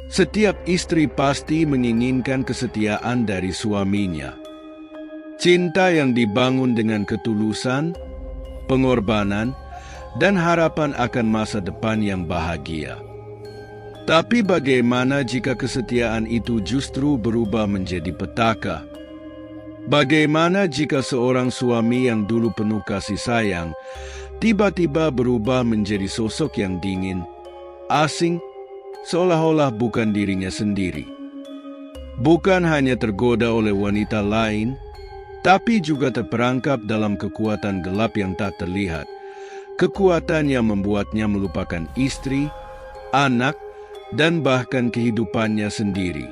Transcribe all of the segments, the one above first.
Setiap istri pasti menginginkan kesetiaan dari suaminya. Cinta yang dibangun dengan ketulusan, pengorbanan, dan harapan akan masa depan yang bahagia. Tapi bagaimana jika kesetiaan itu justru berubah menjadi petaka? Bagaimana jika seorang suami yang dulu penuh kasih sayang tiba-tiba berubah menjadi sosok yang dingin, asing, seolah-olah bukan dirinya sendiri? Bukan hanya tergoda oleh wanita lain, tapi juga terperangkap dalam kekuatan gelap yang tak terlihat. Kekuatan yang membuatnya melupakan istri, anak, dan bahkan kehidupannya sendiri.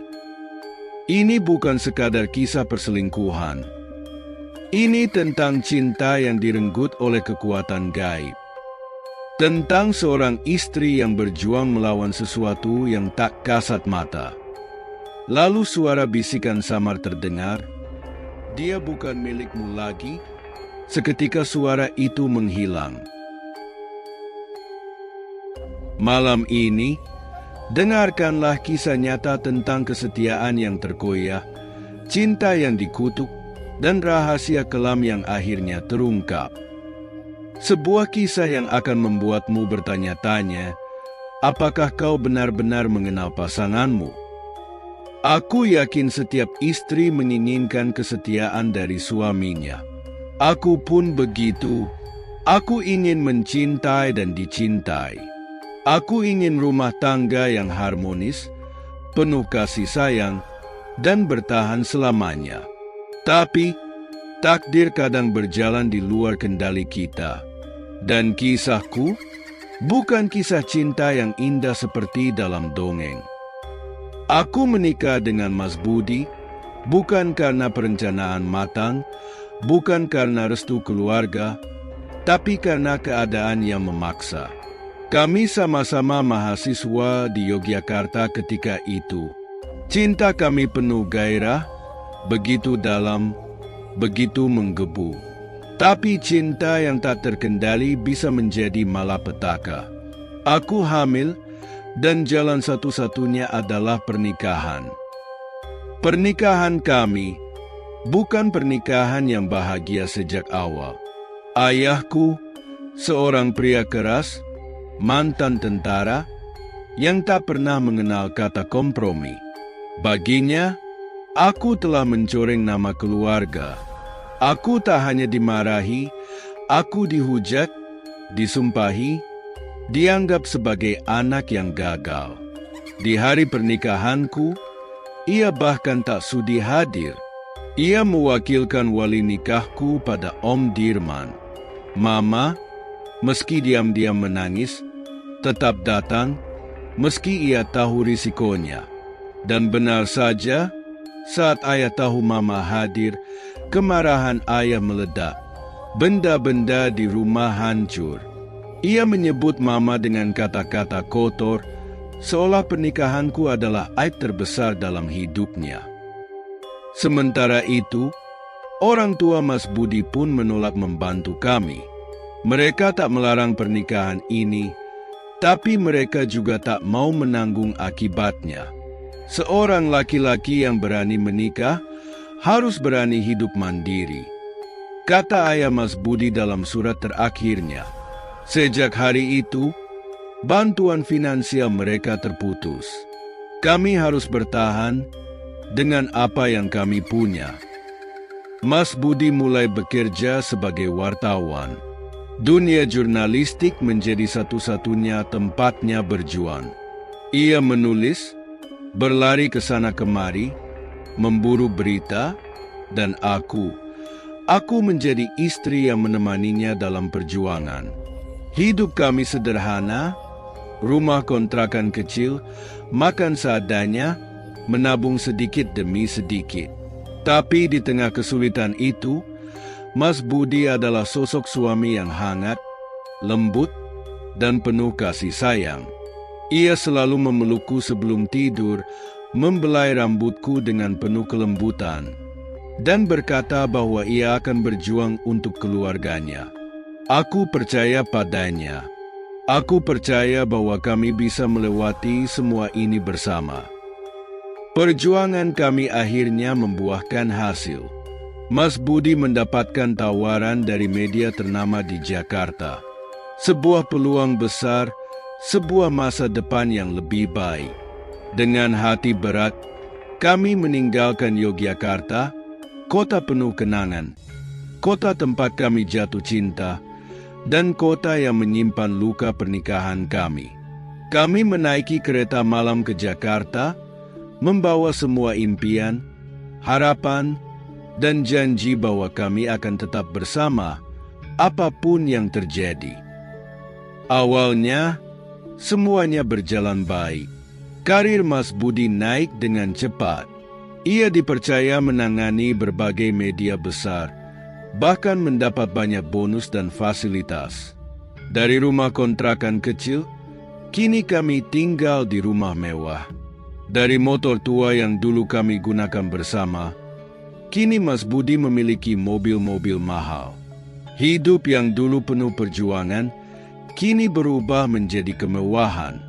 Ini bukan sekadar kisah perselingkuhan. Ini tentang cinta yang direnggut oleh kekuatan gaib. Tentang seorang istri yang berjuang melawan sesuatu yang tak kasat mata. Lalu suara bisikan samar terdengar, "Dia bukan milikmu lagi." Seketika suara itu menghilang. Malam ini, dengarkanlah kisah nyata tentang kesetiaan yang terkoyak, cinta yang dikutuk, dan rahasia kelam yang akhirnya terungkap. Sebuah kisah yang akan membuatmu bertanya-tanya, apakah kau benar-benar mengenal pasanganmu? Aku yakin setiap istri menginginkan kesetiaan dari suaminya. Aku pun begitu. Aku ingin mencintai dan dicintai. Aku ingin rumah tangga yang harmonis, penuh kasih sayang, dan bertahan selamanya. Tapi, takdir kadang berjalan di luar kendali kita. Dan kisahku bukan kisah cinta yang indah seperti dalam dongeng. Aku menikah dengan Mas Budi bukan karena perencanaan matang, bukan karena restu keluarga, tapi karena keadaan yang memaksa. Kami sama-sama mahasiswa di Yogyakarta ketika itu. Cinta kami penuh gairah, begitu dalam, begitu menggebu. Tapi cinta yang tak terkendali bisa menjadi malapetaka. Aku hamil, dan jalan satu-satunya adalah pernikahan. Pernikahan kami bukan pernikahan yang bahagia sejak awal. Ayahku, seorang pria keras, mantan tentara, yang tak pernah mengenal kata kompromi. Baginya, aku telah mencoreng nama keluarga. Aku tak hanya dimarahi, aku dihujat, disumpahi, dianggap sebagai anak yang gagal. Di hari pernikahanku, ia bahkan tak sudi hadir. Ia mewakilkan wali nikahku pada Om Dirman. Mama, meski diam-diam menangis, tetap datang, meski ia tahu risikonya. Dan benar saja, saat ayah tahu Mama hadir, kemarahan ayah meledak. Benda-benda di rumah hancur. Ia menyebut Mama dengan kata-kata kotor, seolah pernikahanku adalah aib terbesar dalam hidupnya. Sementara itu, orang tua Mas Budi pun menolak membantu kami. Mereka tak melarang pernikahan ini, tapi mereka juga tak mau menanggung akibatnya. Seorang laki-laki yang berani menikah harus berani hidup mandiri. Kata ayah Mas Budi dalam surat terakhirnya. Sejak hari itu, bantuan finansial mereka terputus. Kami harus bertahan dengan apa yang kami punya. Mas Budi mulai bekerja sebagai wartawan. Dunia jurnalistik menjadi satu-satunya tempatnya berjuang. Ia menulis, berlari ke sana kemari, memburu berita, dan aku menjadi istri yang menemaninya dalam perjuangan. Hidup kami sederhana, rumah kontrakan kecil, makan seadanya, menabung sedikit demi sedikit. Tapi di tengah kesulitan itu, Mas Budi adalah sosok suami yang hangat, lembut, dan penuh kasih sayang. Ia selalu memelukku sebelum tidur, membelai rambutku dengan penuh kelembutan, dan berkata bahwa ia akan berjuang untuk keluarganya. Aku percaya padanya. Aku percaya bahwa kami bisa melewati semua ini bersama. Perjuangan kami akhirnya membuahkan hasil. Mas Budi mendapatkan tawaran dari media ternama di Jakarta. Sebuah peluang besar, sebuah masa depan yang lebih baik. Dengan hati berat, kami meninggalkan Yogyakarta, kota penuh kenangan, kota tempat kami jatuh cinta, dan kota yang menyimpan luka pernikahan kami. Kami menaiki kereta malam ke Jakarta, membawa semua impian, harapan, dan janji bahwa kami akan tetap bersama apapun yang terjadi. Awalnya, semuanya berjalan baik. Karir Mas Budi naik dengan cepat. Ia dipercaya menangani berbagai media besar, bahkan mendapat banyak bonus dan fasilitas. Dari rumah kontrakan kecil, kini kami tinggal di rumah mewah. Dari motor tua yang dulu kami gunakan bersama, kini Mas Budi memiliki mobil-mobil mahal. Hidup yang dulu penuh perjuangan, kini berubah menjadi kemewahan.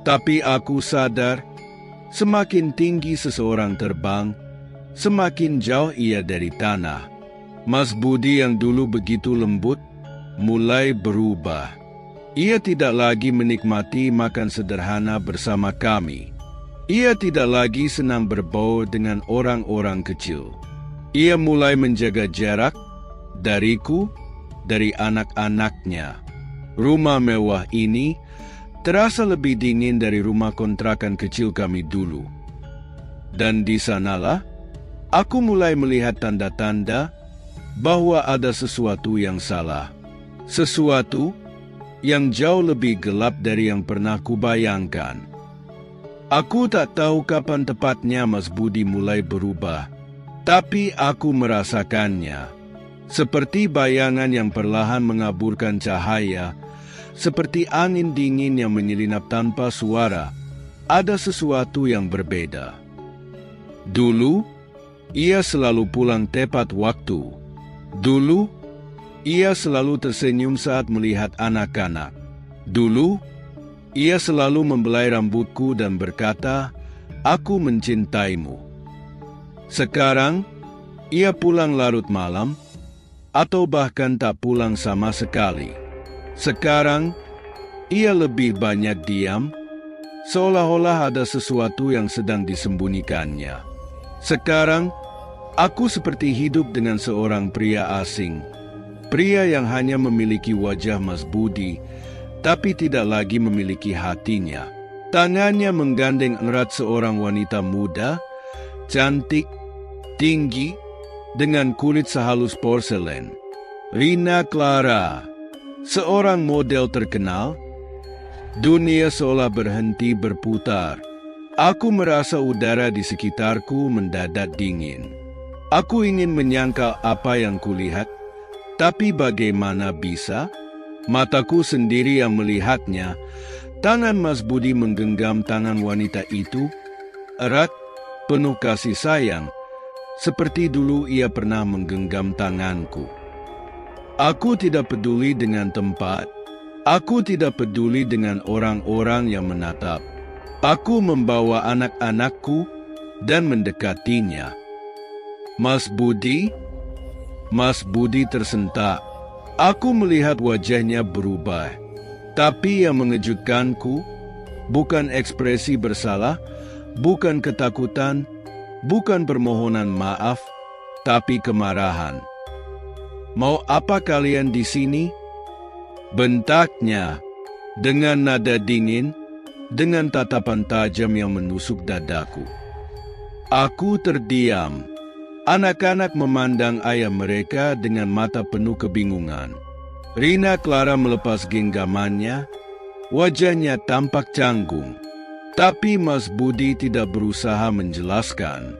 Tapi aku sadar, semakin tinggi seseorang terbang, semakin jauh ia dari tanah. Mas Budi yang dulu begitu lembut, mulai berubah. Ia tidak lagi menikmati makan sederhana bersama kami. Ia tidak lagi senang berbaur dengan orang-orang kecil. Ia mulai menjaga jarak dariku, dari anak-anaknya. Rumah mewah ini terasa lebih dingin dari rumah kontrakan kecil kami dulu. Dan di sanalah, aku mulai melihat tanda-tanda bahwa ada sesuatu yang salah. Sesuatu yang jauh lebih gelap dari yang pernah kubayangkan. Aku tak tahu kapan tepatnya Mas Budi mulai berubah, tapi aku merasakannya. Seperti bayangan yang perlahan mengaburkan cahaya, seperti angin dingin yang menyelinap tanpa suara, ada sesuatu yang berbeda. Dulu, ia selalu pulang tepat waktu. Dulu, ia selalu tersenyum saat melihat anak-anak. Dulu, ia selalu membelai rambutku dan berkata, "Aku mencintaimu." Sekarang, ia pulang larut malam, atau bahkan tak pulang sama sekali. Sekarang, ia lebih banyak diam, seolah-olah ada sesuatu yang sedang disembunyikannya. Sekarang, aku seperti hidup dengan seorang pria asing. Pria yang hanya memiliki wajah Mas Budi, tapi tidak lagi memiliki hatinya. Tangannya menggandeng erat seorang wanita muda, cantik, tinggi, dengan kulit sehalus porselen. Rina Clara, seorang model terkenal. Dunia seolah berhenti berputar. Aku merasa udara di sekitarku mendadak dingin. Aku ingin menyangkal apa yang kulihat, tapi bagaimana bisa? Mataku sendiri yang melihatnya. Tangan Mas Budi menggenggam tangan wanita itu, erat, penuh kasih sayang, seperti dulu ia pernah menggenggam tanganku. Aku tidak peduli dengan tempat. Aku tidak peduli dengan orang-orang yang menatap. Aku membawa anak-anakku dan mendekatinya. Mas Budi tersentak. Aku melihat wajahnya berubah. Tapi yang mengejutkanku, bukan ekspresi bersalah, bukan ketakutan, bukan permohonan maaf, tapi kemarahan. "Mau apa kalian di sini?" bentaknya dengan nada dingin, dengan tatapan tajam yang menusuk dadaku. Aku terdiam. Anak-anak memandang ayah mereka dengan mata penuh kebingungan. Rina Clara melepas genggamannya, wajahnya tampak canggung. Tapi Mas Budi tidak berusaha menjelaskan.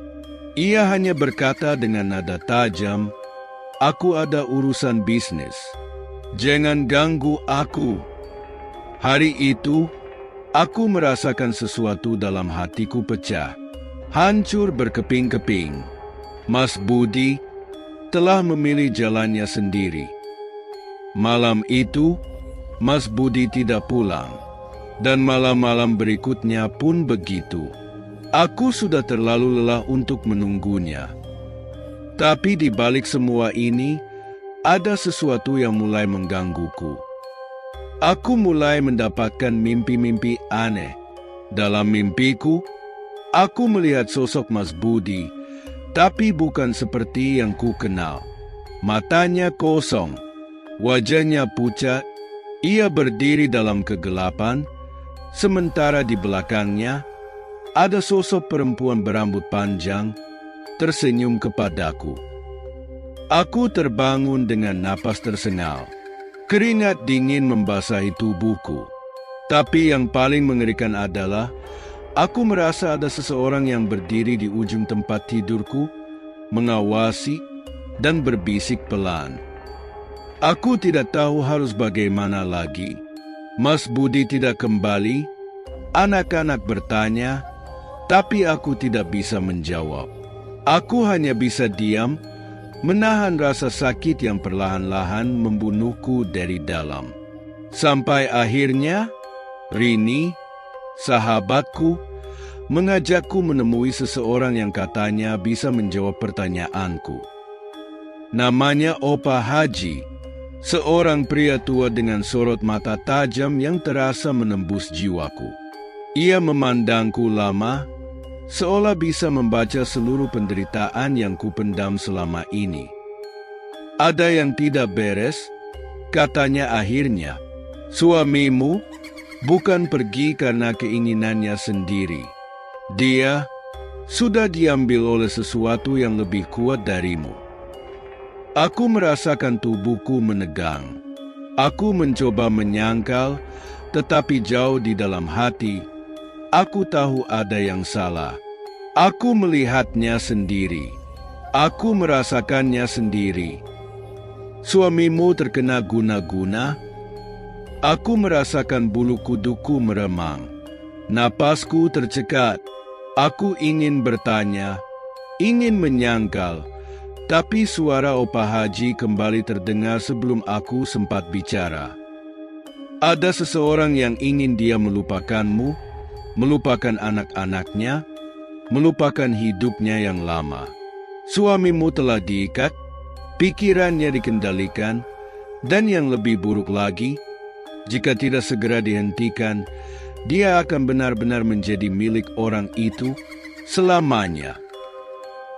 Ia hanya berkata dengan nada tajam, "Aku ada urusan bisnis. Jangan ganggu aku." Hari itu, aku merasakan sesuatu dalam hatiku pecah, hancur berkeping-keping. Mas Budi telah memilih jalannya sendiri. Malam itu, Mas Budi tidak pulang. Dan malam-malam berikutnya pun begitu. Aku sudah terlalu lelah untuk menunggunya. Tapi di balik semua ini, ada sesuatu yang mulai menggangguku. Aku mulai mendapatkan mimpi-mimpi aneh. Dalam mimpiku, aku melihat sosok Mas Budi, tapi bukan seperti yang ku kenal. Matanya kosong, wajahnya pucat, ia berdiri dalam kegelapan, sementara di belakangnya ada sosok perempuan berambut panjang tersenyum kepadaku. Aku terbangun dengan napas tersengal. Keringat dingin membasahi tubuhku. Tapi yang paling mengerikan adalah aku merasa ada seseorang yang berdiri di ujung tempat tidurku, mengawasi dan berbisik pelan. Aku tidak tahu harus bagaimana lagi. Mas Budi tidak kembali, anak-anak bertanya, tapi aku tidak bisa menjawab. Aku hanya bisa diam, menahan rasa sakit yang perlahan-lahan membunuhku dari dalam. Sampai akhirnya, Rini, sahabatku, mengajakku menemui seseorang yang katanya bisa menjawab pertanyaanku. Namanya Opa Haji, seorang pria tua dengan sorot mata tajam yang terasa menembus jiwaku. Ia memandangku lama, seolah bisa membaca seluruh penderitaan yang kupendam selama ini. Ada yang tidak beres, katanya akhirnya. Suamimu bukan pergi karena keinginannya sendiri. Dia sudah diambil oleh sesuatu yang lebih kuat darimu. Aku merasakan tubuhku menegang. Aku mencoba menyangkal, tetapi jauh di dalam hati, aku tahu ada yang salah. Aku melihatnya sendiri. Aku merasakannya sendiri. Suamimu terkena guna-guna. Aku merasakan bulu kuduku meremang. Napasku tercekat. Aku ingin bertanya, ingin menyangkal, tapi suara Opa Haji kembali terdengar sebelum aku sempat bicara. Ada seseorang yang ingin dia melupakanmu, melupakan anak-anaknya, melupakan hidupnya yang lama. Suamimu telah diikat, pikirannya dikendalikan, dan yang lebih buruk lagi, jika tidak segera dihentikan, dia akan benar-benar menjadi milik orang itu selamanya.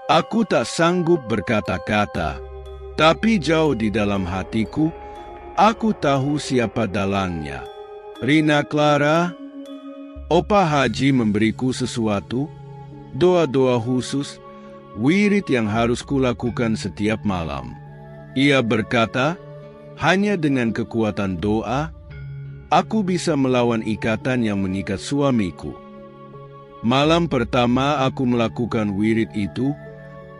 Aku tak sanggup berkata-kata, tapi jauh di dalam hatiku, aku tahu siapa dalangnya. Rina Clara, Opa Haji memberiku sesuatu, doa-doa khusus, wirid yang harus kulakukan setiap malam. Ia berkata, hanya dengan kekuatan doa, aku bisa melawan ikatan yang mengikat suamiku. Malam pertama aku melakukan wirid itu,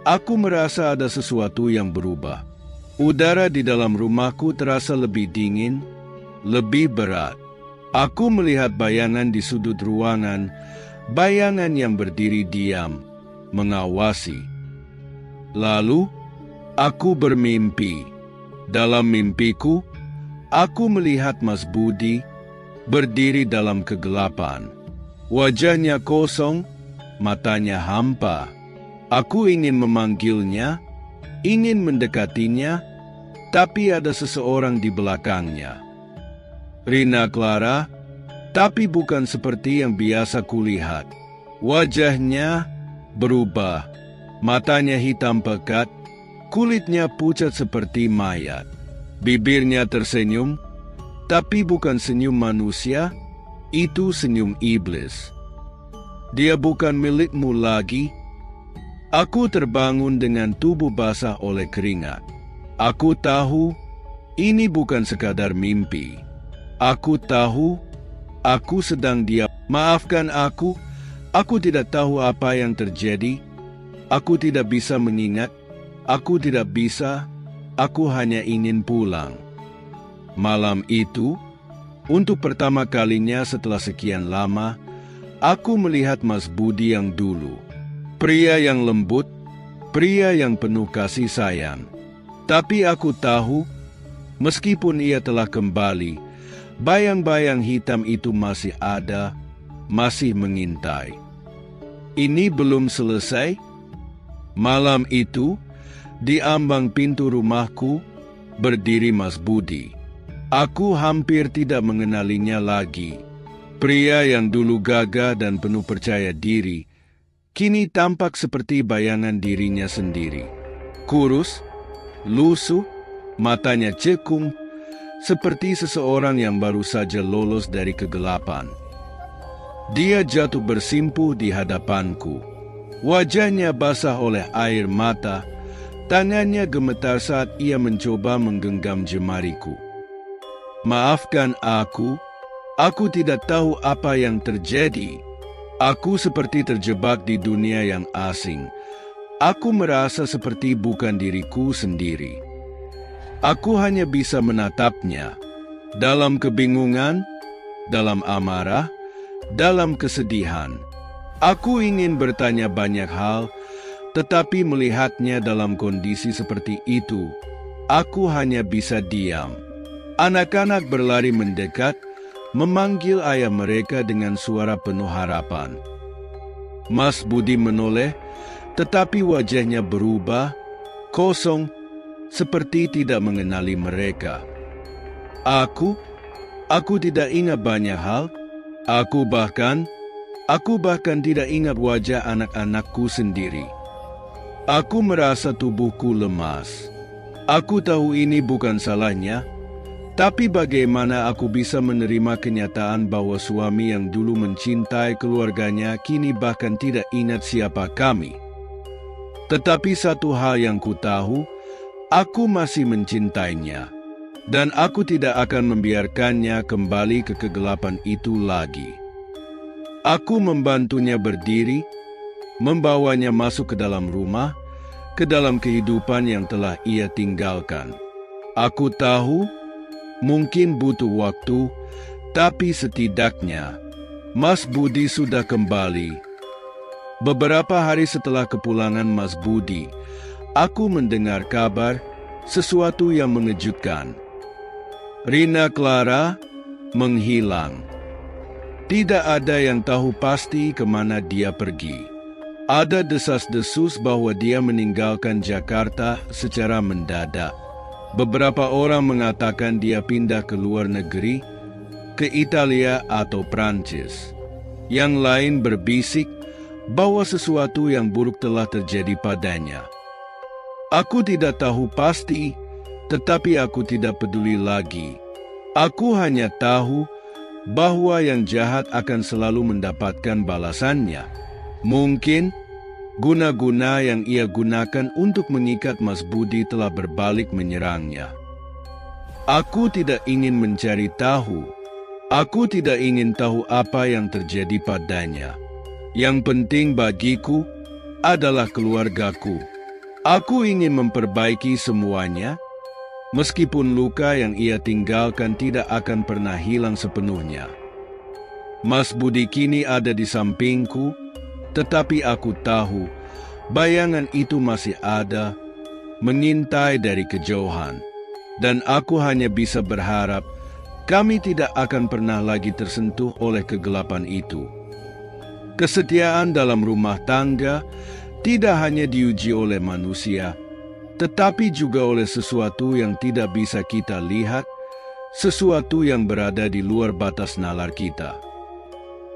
aku merasa ada sesuatu yang berubah. Udara di dalam rumahku terasa lebih dingin, lebih berat. Aku melihat bayangan di sudut ruangan, bayangan yang berdiri diam, mengawasi. Lalu, aku bermimpi. Dalam mimpiku, aku melihat Mas Budi berdiri dalam kegelapan. Wajahnya kosong, matanya hampa. Aku ingin memanggilnya, ingin mendekatinya, tapi ada seseorang di belakangnya. Rina Clara, tapi bukan seperti yang biasa kulihat. Wajahnya berubah, matanya hitam pekat, kulitnya pucat seperti mayat. Bibirnya tersenyum, tapi bukan senyum manusia, itu senyum iblis. Dia bukan milikmu lagi. Aku terbangun dengan tubuh basah oleh keringat. Aku tahu ini bukan sekadar mimpi. Aku tahu aku sedang diam. Maafkan aku tidak tahu apa yang terjadi. Aku tidak bisa mengingat. Aku tidak bisa. Aku hanya ingin pulang. Malam itu, untuk pertama kalinya setelah sekian lama, aku melihat Mas Budi yang dulu. Pria yang lembut, pria yang penuh kasih sayang. Tapi aku tahu, meskipun ia telah kembali, Bayang-bayang hitam itu masih ada, masih mengintai. Ini belum selesai. Malam itu, di ambang pintu rumahku, berdiri Mas Budi. Aku hampir tidak mengenalinya lagi. Pria yang dulu gagah dan penuh percaya diri, kini tampak seperti bayangan dirinya sendiri. Kurus, lusuh, matanya cekung, seperti seseorang yang baru saja lolos dari kegelapan. Dia jatuh bersimpuh di hadapanku. Wajahnya basah oleh air mata, tangannya gemetar saat ia mencoba menggenggam jemariku. Maafkan aku tidak tahu apa yang terjadi. Aku seperti terjebak di dunia yang asing. Aku merasa seperti bukan diriku sendiri. Aku hanya bisa menatapnya. Dalam kebingungan, dalam amarah, dalam kesedihan. Aku ingin bertanya banyak hal, tetapi melihatnya dalam kondisi seperti itu, aku hanya bisa diam. Anak-anak berlari mendekat, memanggil ayah mereka dengan suara penuh harapan. Mas Budi menoleh, tetapi wajahnya berubah, kosong, seperti tidak mengenali mereka. Aku tidak ingat banyak hal. Aku bahkan tidak ingat wajah anak-anakku sendiri. Aku merasa tubuhku lemas. Aku tahu ini bukan salahnya, tapi bagaimana aku bisa menerima kenyataan bahwa suami yang dulu mencintai keluarganya kini bahkan tidak ingat siapa kami. Tetapi satu hal yang ku tahu, aku masih mencintainya. Dan aku tidak akan membiarkannya kembali ke kegelapan itu lagi. Aku membantunya berdiri, membawanya masuk ke dalam rumah, ke dalam kehidupan yang telah ia tinggalkan. Aku tahu, mungkin butuh waktu, tapi setidaknya Mas Budi sudah kembali. Beberapa hari setelah kepulangan Mas Budi, aku mendengar kabar sesuatu yang mengejutkan. Rina Clara menghilang. Tidak ada yang tahu pasti kemana dia pergi. Ada desas-desus bahwa dia meninggalkan Jakarta secara mendadak. Beberapa orang mengatakan dia pindah ke luar negeri, ke Italia atau Prancis. Yang lain berbisik bahwa sesuatu yang buruk telah terjadi padanya. Aku tidak tahu pasti, tetapi aku tidak peduli lagi. Aku hanya tahu bahwa yang jahat akan selalu mendapatkan balasannya. Mungkin guna-guna yang ia gunakan untuk mengikat Mas Budi telah berbalik menyerangnya. Aku tidak ingin mencari tahu. Aku tidak ingin tahu apa yang terjadi padanya. Yang penting bagiku adalah keluargaku. Aku ingin memperbaiki semuanya, meskipun luka yang ia tinggalkan tidak akan pernah hilang sepenuhnya. Mas Budi kini ada di sampingku, tetapi aku tahu bayangan itu masih ada, mengintai dari kejauhan. Dan aku hanya bisa berharap kami tidak akan pernah lagi tersentuh oleh kegelapan itu. Kesetiaan dalam rumah tangga tidak hanya diuji oleh manusia, tetapi juga oleh sesuatu yang tidak bisa kita lihat, sesuatu yang berada di luar batas nalar kita.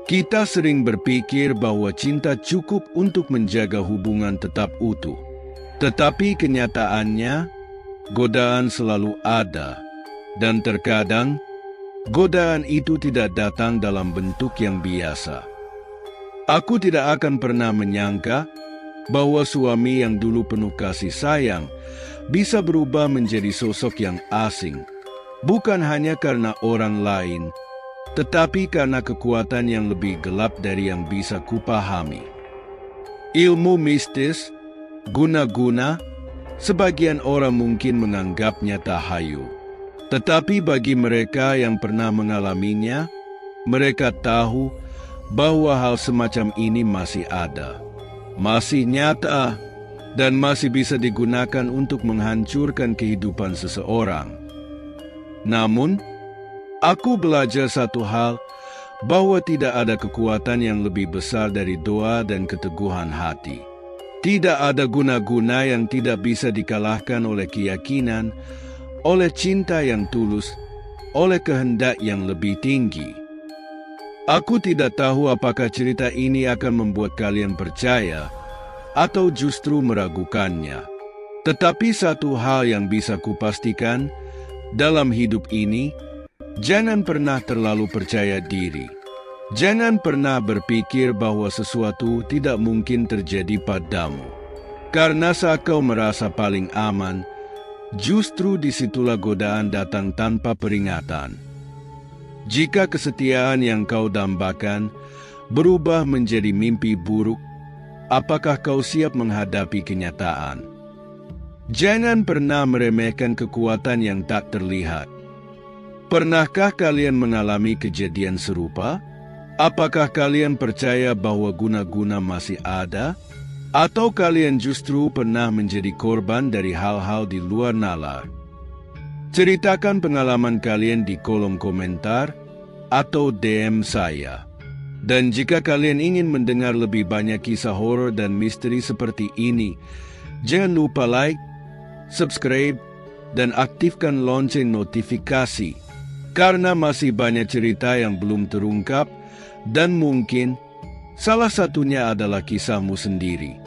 Kita sering berpikir bahwa cinta cukup untuk menjaga hubungan tetap utuh. Tetapi kenyataannya, godaan selalu ada. Dan terkadang, godaan itu tidak datang dalam bentuk yang biasa. Aku tidak akan pernah menyangka bahwa suami yang dulu penuh kasih sayang bisa berubah menjadi sosok yang asing, bukan hanya karena orang lain, tetapi karena kekuatan yang lebih gelap dari yang bisa kupahami. Ilmu mistis, guna-guna, sebagian orang mungkin menganggapnya tahayu. Tetapi bagi mereka yang pernah mengalaminya, mereka tahu bahwa hal semacam ini masih ada. Masih nyata, dan masih bisa digunakan untuk menghancurkan kehidupan seseorang. Namun, Aku belajar satu hal, bahwa tidak ada kekuatan yang lebih besar dari doa dan keteguhan hati. Tidak ada guna-guna yang tidak bisa dikalahkan oleh keyakinan, oleh cinta yang tulus, oleh kehendak yang lebih tinggi. Aku tidak tahu apakah cerita ini akan membuat kalian percaya atau justru meragukannya. Tetapi satu hal yang bisa kupastikan, dalam hidup ini, jangan pernah terlalu percaya diri. Jangan pernah berpikir bahwa sesuatu tidak mungkin terjadi padamu. Karena saat kau merasa paling aman, justru disitulah godaan datang tanpa peringatan. Jika kesetiaan yang kau dambakan berubah menjadi mimpi buruk, apakah kau siap menghadapi kenyataan? Jangan pernah meremehkan kekuatan yang tak terlihat. Pernahkah kalian mengalami kejadian serupa? Apakah kalian percaya bahwa guna-guna masih ada? Atau kalian justru pernah menjadi korban dari hal-hal di luar nalar? Ceritakan pengalaman kalian di kolom komentar atau DM saya. Dan jika kalian ingin mendengar lebih banyak kisah horor dan misteri seperti ini, jangan lupa like, subscribe, dan aktifkan lonceng notifikasi. Karena masih banyak cerita yang belum terungkap, dan mungkin salah satunya adalah kisahmu sendiri.